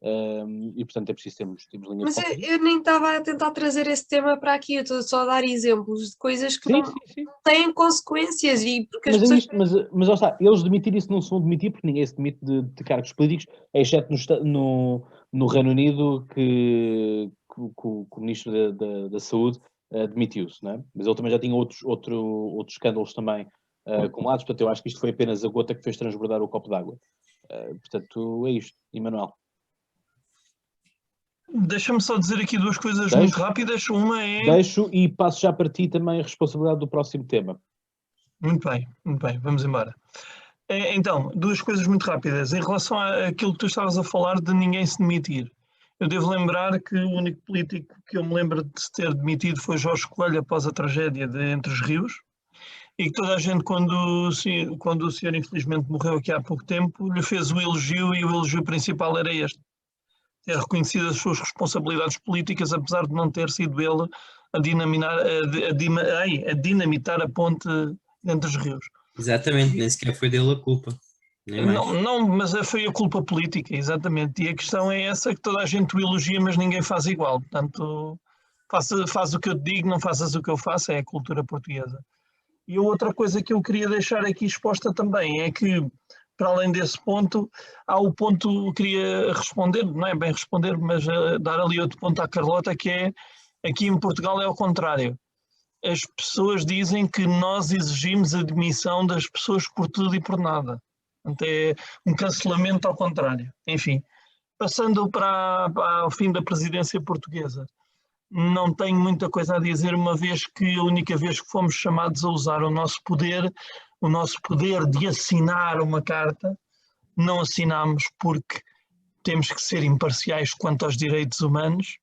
E portanto é preciso termos linha Mas de conta. eu nem estava a tentar trazer esse tema para aqui, eu estou só a dar exemplos de coisas que Sim. não têm consequências, e porque as Mas, pessoas... mas lá está, eles demitir isso não se vão demitir, porque ninguém se demite de cargos políticos, exceto no Reino Unido, que o Ministro da Saúde demitiu-se, não é? Mas ele também já tinha outros escândalos também acumulados, portanto eu acho que isto foi apenas a gota que fez transbordar o copo d'água. Portanto, é isto. Emanuel. Deixa-me só dizer aqui duas coisas muito rápidas. Uma é... Deixo e passo já para ti também a responsabilidade do próximo tema. Muito bem, vamos embora. Então, duas coisas muito rápidas. Em relação àquilo que tu estavas a falar de ninguém se demitir. Eu devo lembrar que o único político que eu me lembro de se ter demitido foi Jorge Coelho após a tragédia de Entre os Rios, e que toda a gente, quando o senhor infelizmente morreu aqui há pouco tempo, lhe fez o elogio, e o elogio principal era este: ter reconhecido as suas responsabilidades políticas, apesar de não ter sido ele a dinamitar a ponte entre os rios. Exatamente, nem sequer foi dele a culpa. Nem mais. Não, mas foi a culpa política, exatamente. E a questão é essa, que toda a gente o elogia, mas ninguém faz igual. Portanto, faz o que eu te digo, não faças o que eu faço, é a cultura portuguesa. E a outra coisa que eu queria deixar aqui exposta também é que, para além desse ponto, há o ponto que queria responder, não é bem responder, mas dar ali outro ponto à Carlota, que é, aqui em Portugal é ao contrário. As pessoas dizem que nós exigimos a demissão das pessoas por tudo e por nada. Portanto, é um cancelamento ao contrário. Enfim, passando para o fim da presidência portuguesa, não tenho muita coisa a dizer, uma vez que a única vez que fomos chamados a usar o nosso poder de assinar uma carta, não assinámos, porque temos que ser imparciais quanto aos direitos humanos,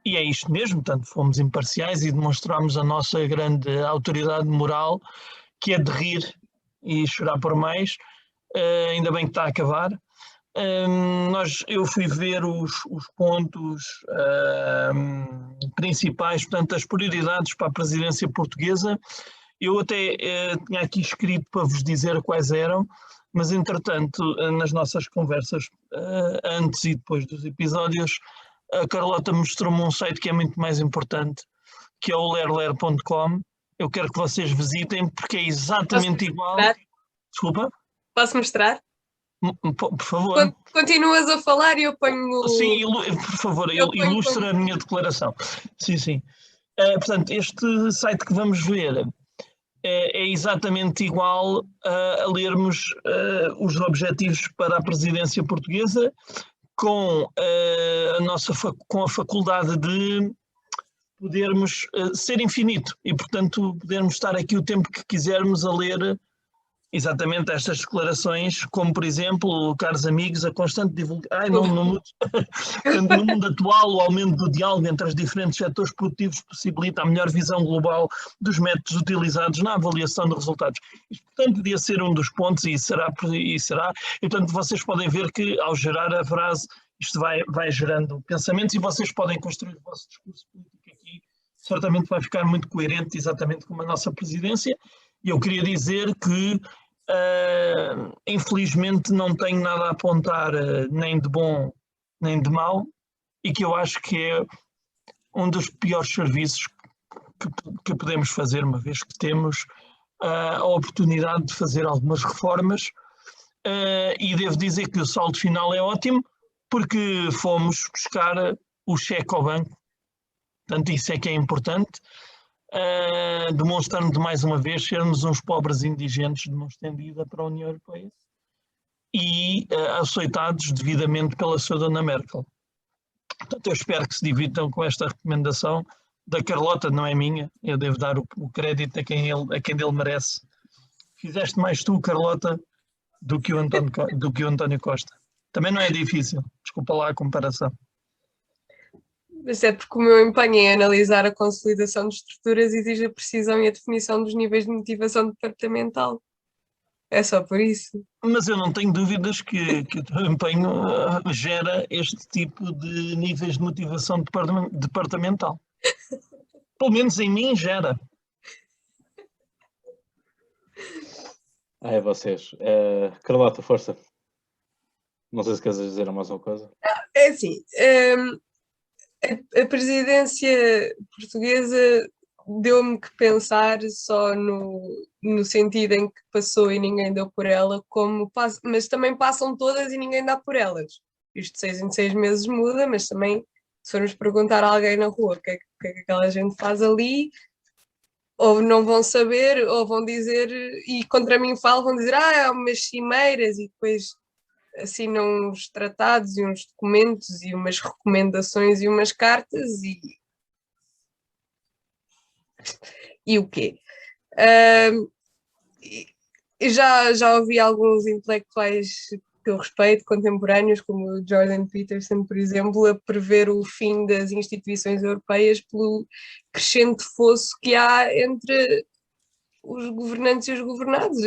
e é isto mesmo. Portanto, fomos imparciais e demonstramos a nossa grande autoridade moral, que é de rir e chorar por mais. Ainda bem que está a acabar. Eu fui ver os pontos principais, portanto, as prioridades para a presidência portuguesa. Eu até tinha aqui escrito para vos dizer quais eram. mas entretanto, nas nossas conversas, antes e depois dos episódios, a Carlota mostrou-me um site que é muito mais importante, que é o lerler.com. Eu quero que vocês visitem, porque é exatamente igual. mostrar? Desculpa? Posso mostrar? Por favor. Continuas a falar e eu ponho. Sim, por favor, Eu ponho ilustra como- a minha declaração. Sim, sim. Portanto, este site que vamos ver é exatamente igual a lermos os objetivos para a presidência portuguesa com com a faculdade de podermos ser infinito e, portanto, podermos estar aqui o tempo que quisermos a ler exatamente estas declarações, como, por exemplo, caros amigos, a constante divulgação. No mundo atual, o aumento do diálogo entre os diferentes setores produtivos possibilita a melhor visão global dos métodos utilizados na avaliação de resultados. Isto, portanto, podia ser um dos pontos e será. E, portanto, vocês podem ver que, ao gerar a frase, isto vai gerando pensamentos e vocês podem construir o vosso discurso político aqui. Certamente vai ficar muito coerente, exatamente como a nossa presidência. E eu queria dizer que, infelizmente, não tenho nada a apontar nem de bom nem de mau, e que eu acho que é um dos piores serviços que podemos fazer, uma vez que temos a oportunidade de fazer algumas reformas, e devo dizer que o saldo final é ótimo, porque fomos buscar o cheque ao banco, portanto isso é que é importante, demonstrando mais uma vez sermos uns pobres indigentes de mão estendida para a União Europeia e aceitados devidamente pela sua dona Merkel. Portanto, eu espero que se divirtam com esta recomendação da Carlota, não é minha, eu devo dar o crédito a quem ele merece. Fizeste mais tu, Carlota, do que o António Costa. Também não é difícil, desculpa lá a comparação. Mas é porque o meu empenho em analisar a consolidação de estruturas exige a precisão e a definição dos níveis de motivação departamental. É só por isso. Mas eu não tenho dúvidas que o teu empenho gera este tipo de níveis de motivação departamental. Pelo menos em mim gera. É vocês. Carlota, força. Não sei se queres dizer mais uma coisa. É assim, a presidência portuguesa deu-me que pensar só no sentido em que passou e ninguém deu por ela, mas também passam todas e ninguém dá por elas. Isto de 6 em 6 meses muda, mas também, se formos perguntar a alguém na rua o que é que aquela gente faz ali, ou não vão saber, ou vão dizer, e contra mim falam, vão dizer, há umas cimeiras, e depois assinam uns tratados e uns documentos e umas recomendações e umas cartas e o quê? Já ouvi alguns intelectuais que eu respeito, contemporâneos, como o Jordan Peterson, por exemplo, a prever o fim das instituições europeias pelo crescente fosso que há entre os governantes e os governados,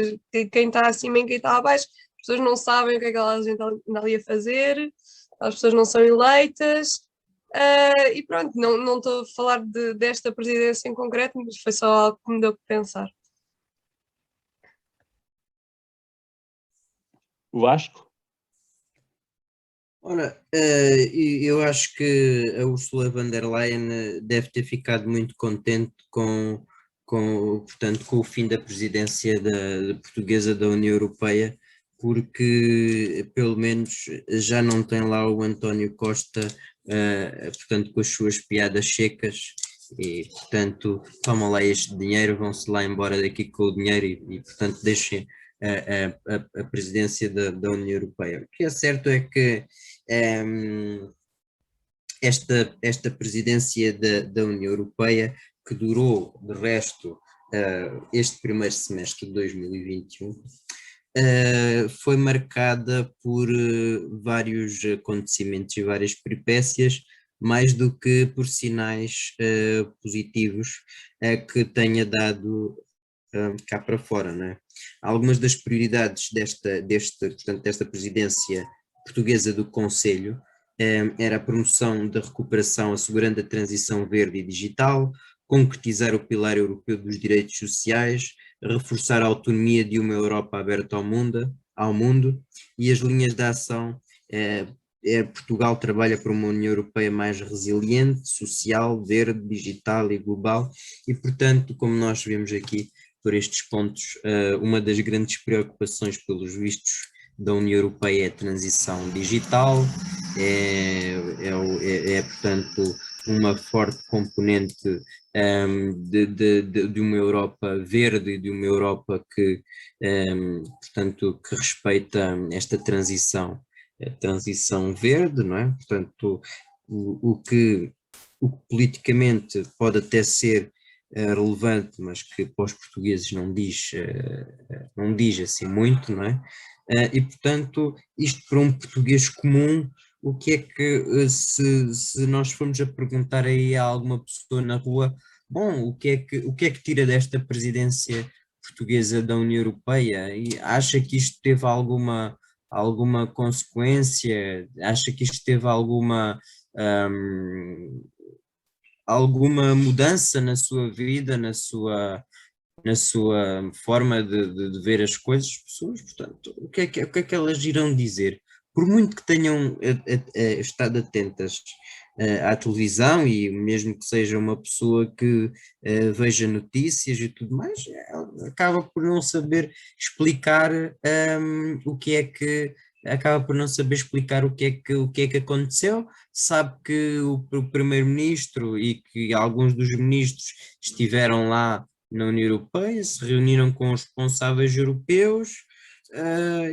quem está acima e quem está abaixo. As pessoas não sabem o que é que a gente anda ali a fazer, as pessoas não são eleitas, e pronto, não estou a falar desta presidência em concreto, mas foi só algo que me deu que pensar. O Vasco? Ora, eu acho que a Ursula von der Leyen deve ter ficado muito contente portanto, com o fim da presidência portuguesa da União Europeia, porque pelo menos já não tem lá o António Costa, portanto, com as suas piadas secas, e portanto tomam lá este dinheiro, vão-se lá embora daqui com o dinheiro e portanto deixem a presidência da União Europeia. O que é certo é que esta presidência da União Europeia, que durou de resto este primeiro semestre de 2021, foi marcada por vários acontecimentos e várias peripécias, mais do que por sinais positivos que tenha dado cá para fora, não é? Algumas das prioridades desta presidência portuguesa do Conselho era a promoção da recuperação, assegurando a transição verde e digital, concretizar o pilar europeu dos direitos sociais, reforçar a autonomia de uma Europa aberta ao mundo, ao mundo, e as linhas de ação Portugal trabalha para uma União Europeia mais resiliente, social, verde, digital e global, e portanto, como nós vemos aqui por estes pontos, uma das grandes preocupações pelos vistos da União Europeia é a transição digital, portanto uma forte componente de uma Europa verde e de uma Europa que, portanto, que respeita esta transição, a transição verde, não é? Portanto, o que politicamente pode até ser relevante, mas que para os portugueses não diz assim muito, não é? E portanto, isto para um português comum, o que é que, se nós formos a perguntar aí a alguma pessoa na rua, bom, o que é que tira desta presidência portuguesa da União Europeia? E acha que isto teve alguma consequência? Acha que isto teve alguma mudança na sua vida, na sua forma de ver as coisas, as pessoas? Portanto, o que é que elas irão dizer? Por muito que tenham estado atentas à televisão, e mesmo que seja uma pessoa que veja notícias e tudo mais, ela acaba por não saber explicar o que é que acaba por não saber explicar o que é que aconteceu. Sabe que o primeiro-ministro e que alguns dos ministros estiveram lá na União Europeia, se reuniram com os responsáveis europeus,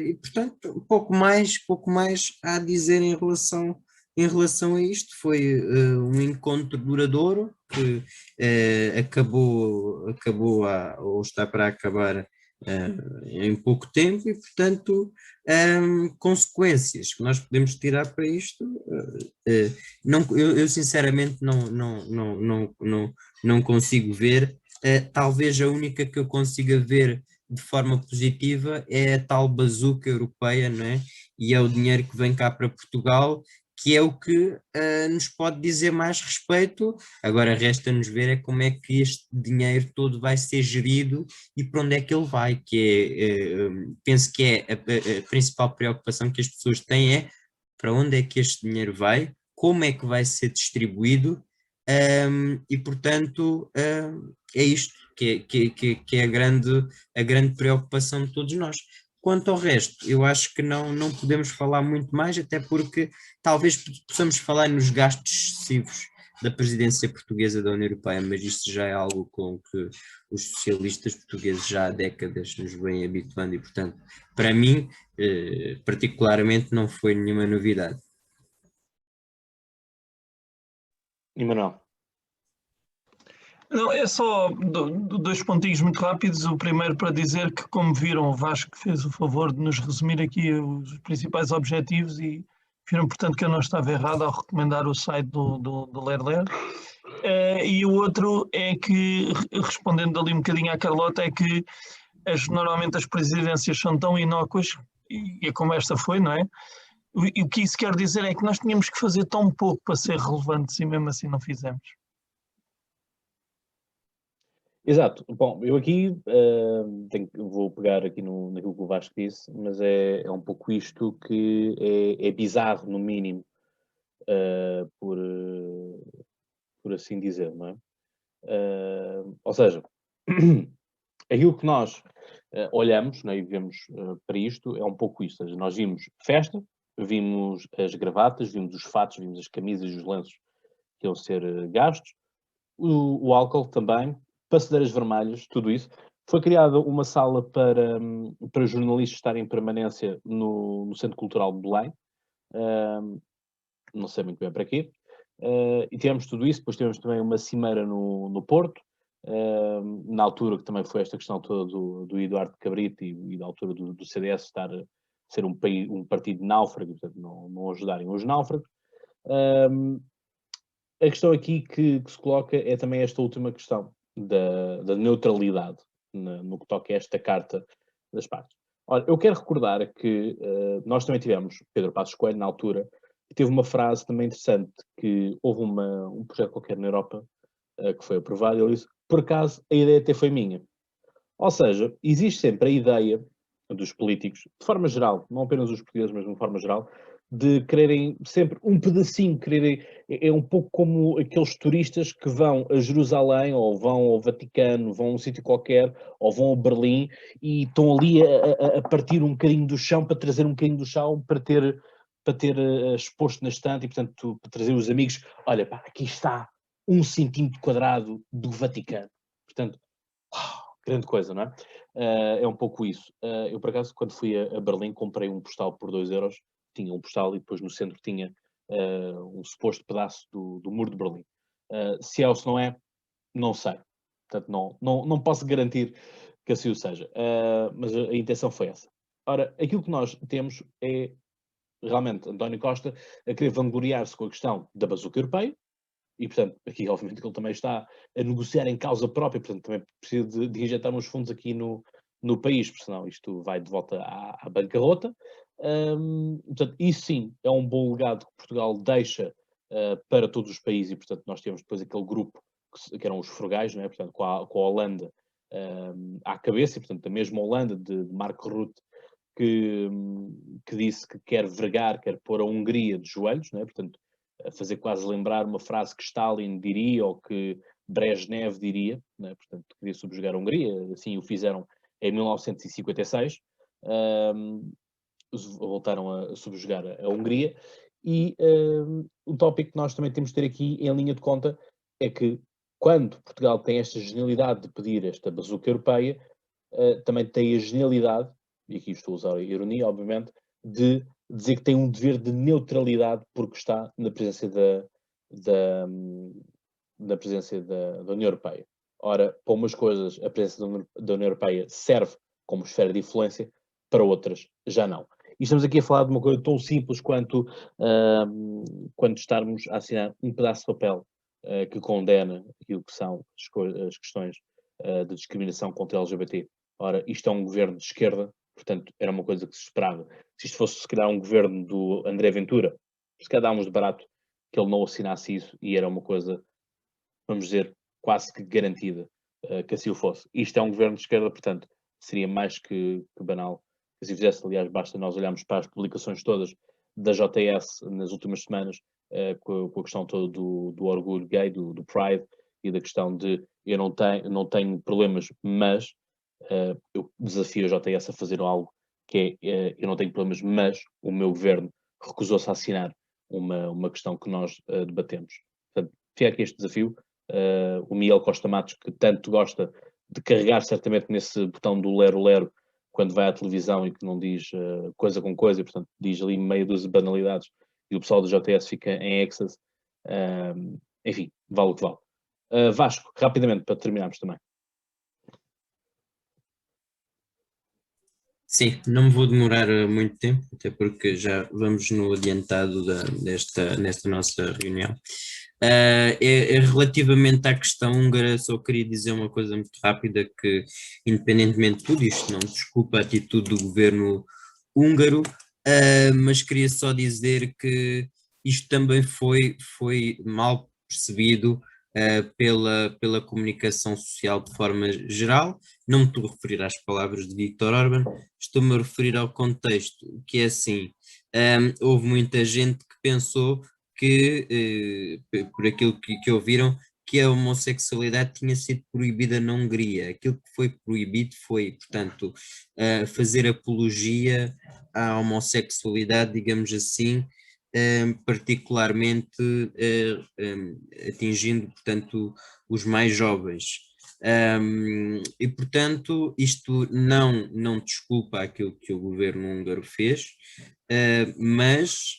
e portanto pouco mais há a dizer em relação a isto. Foi um encontro duradouro que acabou ou está para acabar em pouco tempo, e portanto consequências que nós podemos tirar para isto, eu sinceramente não consigo ver. Talvez a única que eu consiga ver de forma positiva é a tal bazuca europeia, não é? E é o dinheiro que vem cá para Portugal, que é o que nos pode dizer mais respeito. Agora resta-nos ver é como é que este dinheiro todo vai ser gerido e para onde é que ele vai, penso que é a principal preocupação que as pessoas têm, é para onde é que este dinheiro vai, como é que vai ser distribuído, e portanto é isto que é a grande preocupação de todos nós. Quanto ao resto, eu acho que não podemos falar muito mais, até porque talvez possamos falar nos gastos excessivos da presidência portuguesa da União Europeia, mas isto já é algo com que os socialistas portugueses já há décadas nos vêm habituando, e portanto, para mim, particularmente, não foi nenhuma novidade. E Manuel? Não, é só dois pontinhos muito rápidos. O primeiro para dizer que, como viram, o Vasco fez o favor de nos resumir aqui os principais objetivos, e viram, portanto, que eu não estava errado ao recomendar o site do Ler Ler. E o outro é que, respondendo ali um bocadinho à Carlota, é que normalmente as presidências são tão inócuas, e como esta foi, não é? E o que isso quer dizer é que nós tínhamos que fazer tão pouco para ser relevantes, e mesmo assim não fizemos. Exato. Bom, eu aqui vou pegar aqui naquilo que o Vasco disse, mas é um pouco isto que é bizarro, no mínimo, por assim dizer, não é? Ou seja, aquilo que nós olhamos, né, e vemos para isto é um pouco isto. Ou seja, nós vimos festa, vimos as gravatas, vimos os fatos, vimos as camisas e os lenços que iam ser gastos, o álcool também, passadeiras vermelhas, tudo isso. Foi criada uma sala para jornalistas estarem em permanência no Centro Cultural de Belém. Não sei muito bem para quê. E tivemos tudo isso. Depois tivemos também uma cimeira no Porto, na altura que também foi esta questão toda do Eduardo Cabrita e da altura do CDS ser um partido náufrago, portanto não ajudarem os náufragos. A questão aqui que se coloca é também esta última questão da neutralidade no que toca a esta carta das partes. Ora, eu quero recordar que nós também tivemos Pedro Passos Coelho, na altura, que teve uma frase também interessante, que houve um projeto qualquer na Europa que foi aprovado, e ele disse: por acaso a ideia até foi minha. Ou seja, existe sempre a ideia dos políticos, de forma geral, não apenas os portugueses, mas de uma forma geral, de quererem sempre um pedacinho, é um pouco como aqueles turistas que vão a Jerusalém, ou vão ao Vaticano, vão a um sítio qualquer, ou vão a Berlim, e estão ali a partir um bocadinho do chão, para trazer um bocadinho do chão, para ter exposto na estante, e portanto, para trazer os amigos, olha, pá, aqui está 1 cm² do Vaticano. Portanto, grande coisa, não é? É um pouco isso. Eu, por acaso, quando fui a Berlim, comprei um postal por 2€, tinha um postal e depois no centro tinha um suposto pedaço do muro de Berlim. Se é ou se não é, não sei. Portanto, não posso garantir que assim o seja. Mas a intenção foi essa. Ora, aquilo que nós temos é realmente António Costa a querer vangloriar-se com a questão da bazuca europeia, e portanto, aqui obviamente que ele também está a negociar em causa própria, portanto também precisa de injetar uns fundos aqui no país, porque senão isto vai de volta à bancarrota. Portanto, isso sim é um bom legado que Portugal deixa para todos os países, e portanto nós temos depois aquele grupo que eram os frugais, não é? Portanto, com a Holanda à cabeça, e portanto a mesma Holanda de Marco Rutte, que disse que quer vergar, quer pôr a Hungria de joelhos, não é? Portanto, a fazer quase lembrar uma frase que Stalin diria, ou que Brezhnev diria, né? Portanto, queria subjugar a Hungria, assim o fizeram em 1956, voltaram a subjugar a Hungria, e o tópico que nós também temos de ter aqui em linha de conta é que quando Portugal tem esta genialidade de pedir esta bazuca europeia, também tem a genialidade, e aqui estou a usar a ironia, obviamente, de dizer que tem um dever de neutralidade porque está na presença da União Europeia. Ora, para umas coisas a presença da União Europeia serve como esfera de influência, para outras já não. E estamos aqui a falar de uma coisa tão simples quanto quando estarmos a assinar um pedaço de papel que condena aquilo que são as questões de discriminação contra a LGBT. Ora, isto é um governo de esquerda, portanto, era uma coisa que se esperava. Se isto fosse, se calhar, um governo do André Ventura, se calhar dávamos de barato que ele não assinasse isso, e era uma coisa, vamos dizer, quase que garantida que assim o fosse. Isto é um governo de esquerda, portanto, seria mais que banal que assim fizesse. Aliás, basta nós olharmos para as publicações todas da JS nas últimas semanas, com a questão toda do orgulho gay, do Pride, e da questão de eu não tenho problemas, mas eu desafio a JS a fazer algo que é, eu não tenho problemas, mas o meu governo recusou-se a assinar uma questão que nós debatemos. Portanto, fica aqui este desafio. O Miguel Costa Matos, que tanto gosta de carregar certamente nesse botão do lero-lero quando vai à televisão, e que não diz coisa com coisa, e portanto diz ali meia dúzia de banalidades, e o pessoal do JS fica em excess. Enfim, vale o que vale. Vasco, rapidamente, para terminarmos também. Sim, não me vou demorar muito tempo, até porque já vamos no adiantado nesta nossa reunião. Relativamente à questão húngara, só queria dizer uma coisa muito rápida, que independentemente de tudo isto, não desculpa a atitude do governo húngaro, mas queria só dizer que isto também foi mal percebido pela comunicação social de forma geral. Não me estou a referir às palavras de Viktor Orbán, estou-me a referir ao contexto, que é assim, houve muita gente que pensou que, por aquilo que ouviram, que a homossexualidade tinha sido proibida na Hungria. Aquilo que foi proibido foi, portanto, fazer apologia à homossexualidade, digamos assim, particularmente atingindo, portanto, os mais jovens. E, portanto, isto não desculpa aquilo que o governo húngaro fez, mas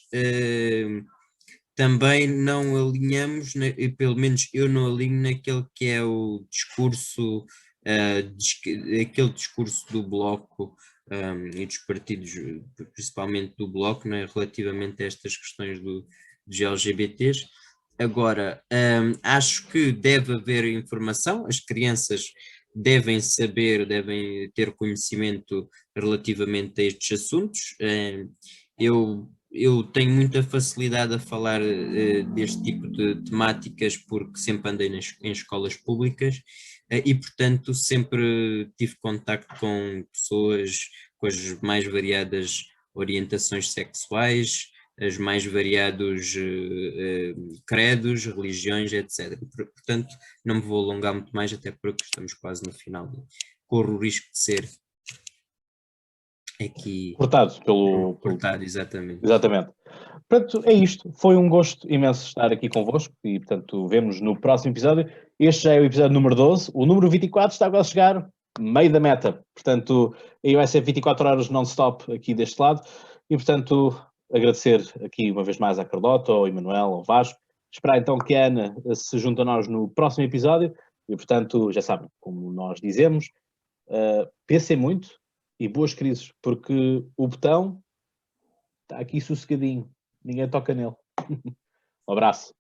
também não alinhamos, e pelo menos eu não alinho naquele que é o discurso, aquele discurso do Bloco e dos partidos, principalmente do Bloco, não é, relativamente a estas questões dos LGBTs. Agora, acho que deve haver informação, as crianças devem saber, devem ter conhecimento relativamente a estes assuntos. Eu tenho muita facilidade a falar deste tipo de temáticas porque sempre andei em escolas públicas e, portanto, sempre tive contacto com pessoas, com as mais variadas orientações sexuais, os mais variados credos, religiões, etc. Portanto, não me vou alongar muito mais, até porque estamos quase no final. Corro o risco de ser aqui Cortado pelo... cortado, exatamente. Exatamente. Portanto, é isto. Foi um gosto imenso estar aqui convosco e, portanto, vemos no próximo episódio. Este já é o episódio número 12. O número 24 está agora a chegar, meio da meta. Portanto, aí vai ser 24 horas non-stop aqui deste lado. E, portanto, agradecer aqui uma vez mais à Carlota, ao Emanuel, ao Vasco. Esperar então que a Ana se junte a nós no próximo episódio. E, portanto, já sabem, como nós dizemos, pensem muito e boas crises, porque o botão está aqui sossegadinho. Ninguém toca nele. Um abraço.